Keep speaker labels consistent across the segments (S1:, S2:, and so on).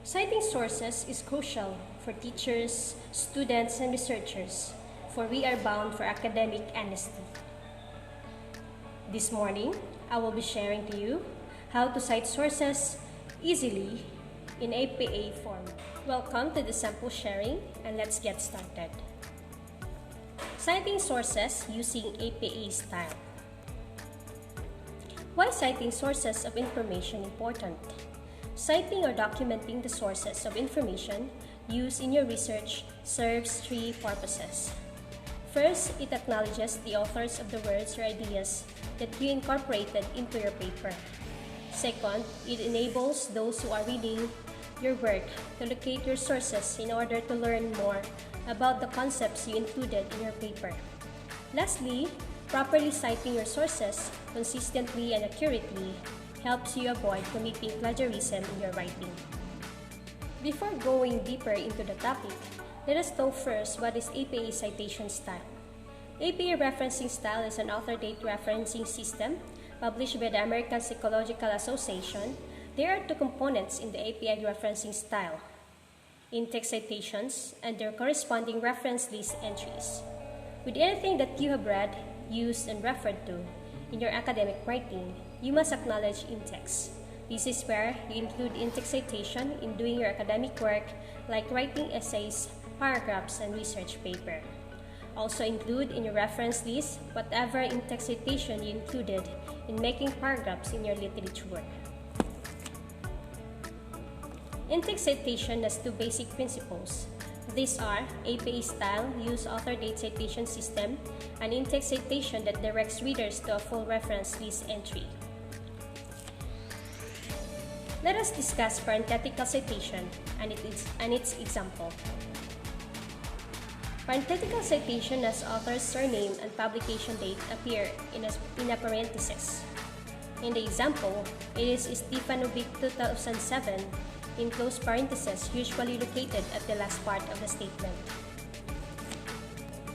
S1: Citing sources is crucial for teachers, students, and researchers, for we are bound for academic honesty. This morning, I will be sharing to you how to cite sources easily in APA form. Welcome to the sample sharing, and let's get started. Citing sources using APA style. Why citing sources of information important? Citing or documenting the sources of information used in your research serves three purposes. First, it acknowledges the authors of the words or ideas that you incorporated into your paper. Second, it enables those who are reading your work to locate your sources in order to learn more about the concepts you included in your paper. Lastly, properly citing your sources consistently and accurately helps you avoid committing plagiarism in your writing. Before going deeper into the topic, let us know first what is APA citation style. APA referencing style is an author-date referencing system published by the American Psychological Association. There are two components in the APA referencing style: in-text citations and their corresponding reference list entries. With anything that you have read, used, and referred to in your academic writing, you must acknowledge in-text. This is where you include in-text citation in doing your academic work, like writing essays, paragraphs, and research paper. Also include in your reference list whatever in-text citation you included in making paragraphs in your literature work. In-text citation has two basic principles. These are APA style, use author-date citation system, and in-text citation that directs readers to a full reference list entry. Let us discuss parenthetical citation and its example. Parenthetical citation has author's surname and publication date appear in a parenthesis. In the example, it is Stefano Vic 2007 in close parentheses, usually located at the last part of the statement.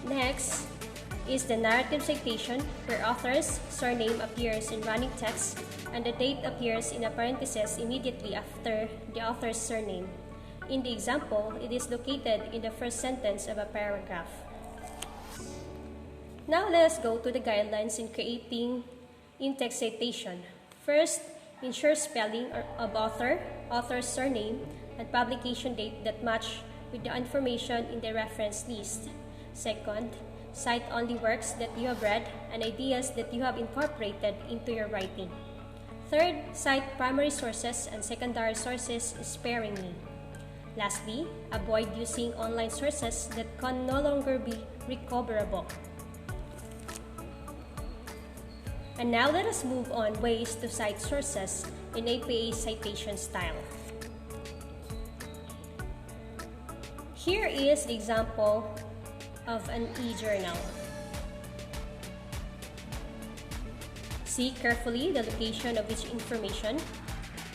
S1: Next is the narrative citation, where author's surname appears in running text and the date appears in a parenthesis immediately after the author's surname. In the example, it is located in the first sentence of a paragraph. Now let us go to the guidelines in creating in-text citation. First, ensure spelling of author, author's surname, and publication date that match with the information in the reference list. Second, cite only works that you have read and ideas that you have incorporated into your writing. Third, cite primary sources and secondary sources sparingly. Lastly, avoid using online sources that can no longer be recoverable. And now let us move on ways to cite sources in APA citation style. Here is the example of an e-journal. See carefully the location of each information.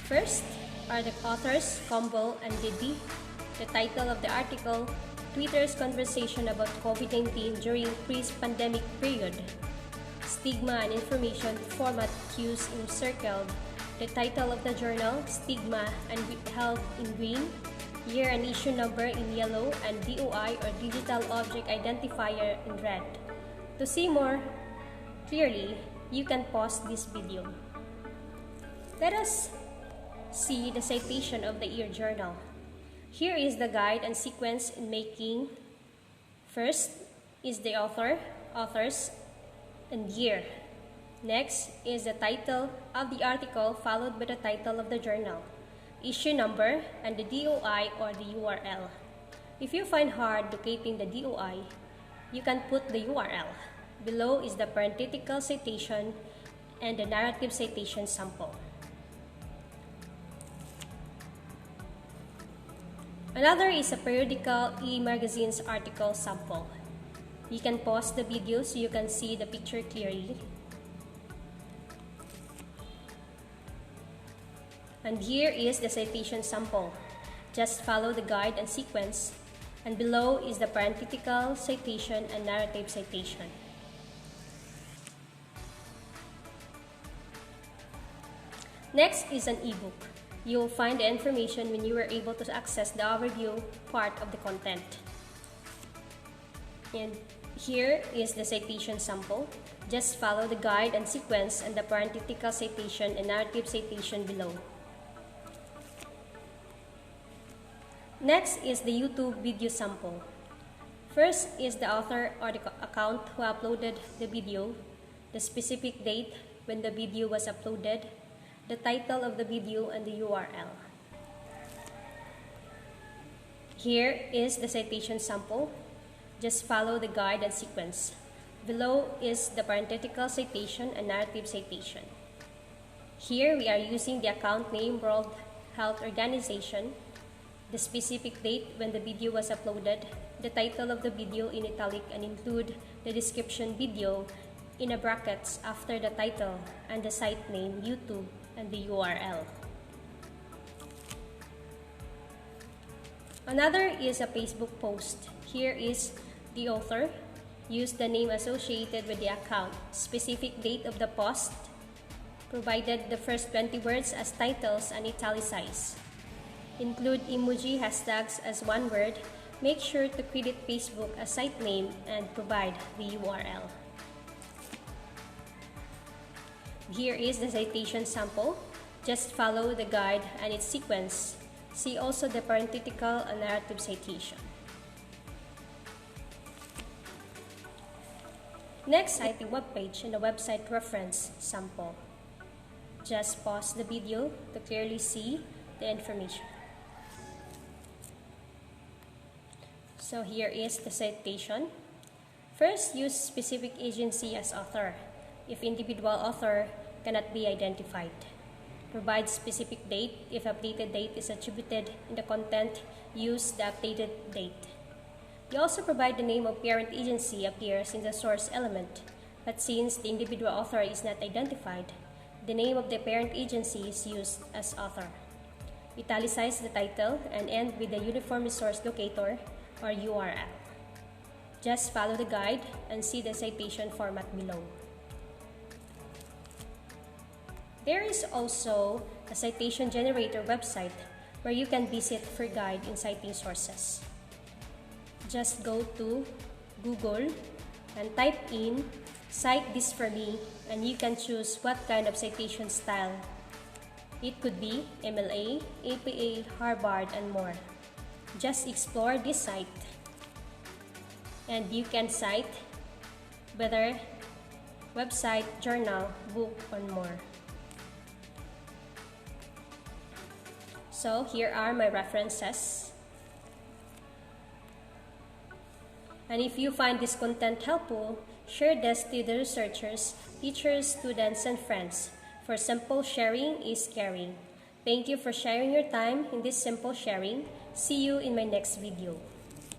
S1: First are the authors, Campbell and Diddy, the title of the article, Twitter's conversation about COVID-19 during pre-pandemic period, stigma and information format cues encircled, the title of the journal, stigma and withheld in green, year and issue number in yellow, and DOI or digital object identifier in red. To see more clearly, you can pause this video. Let us see the citation of the year journal. Here is the guide and sequence in making. First is the author, authors, and year. Next is the title of the article followed by the title of the journal, issue number, and the DOI or the URL. If you find hard locating the DOI, you can put the URL. Below is the parenthetical citation and the narrative citation sample. Another is a periodical e-magazine's article sample. You can pause the video so you can see the picture clearly. And here is the citation sample. Just follow the guide and sequence. And below is the parenthetical citation and narrative citation. Next is an ebook. You'll find the information when you were able to access the overview part of the content. And here is the citation sample. Just follow the guide and sequence and the parenthetical citation and narrative citation below. Next is the YouTube video sample. First is the author or the account who uploaded the video, the specific date when the video was uploaded, the title of the video, and the URL. Here is the citation sample. Just follow the guide and sequence. Below is the parenthetical citation and narrative citation. Here we are using the account name World Health Organization, the specific date when the video was uploaded, the title of the video in italic, and include the description video in a brackets after the title and the site name, YouTube, and the URL. Another is a Facebook post. Here is the author. Use the name associated with the account, specific date of the post, provided the first 20 words as titles and italicize. Include emoji hashtags as one word. Make sure to credit Facebook as site name and provide the URL. Here is the citation sample. Just follow the guide and its sequence. See also the parenthetical and narrative citation. Next, Cite Webpage and the website reference sample. Just pause the video to clearly see the information. So here is the citation. First, use specific agency as author if individual author cannot be identified. Provide specific date. If updated date is attributed in the content, use the updated date. You also provide the name of parent agency appears in the source element, but since the individual author is not identified, the name of the parent agency is used as author. Italicize the title and end with the Uniform Resource Locator or URL. Just follow the guide and see the citation format below. There is also a citation generator website where you can visit for guide in citing sources. Just go to Google and type in "cite this for me" and you can choose what kind of citation style. It could be MLA, APA, Harvard, and more. Just explore this site and you can cite whether website, journal, book, and more. So here are my references. And if you find this content helpful, share this to the researchers, teachers, students, and friends. For simple sharing is caring. Thank you for sharing your time in this simple sharing. See you in my next video.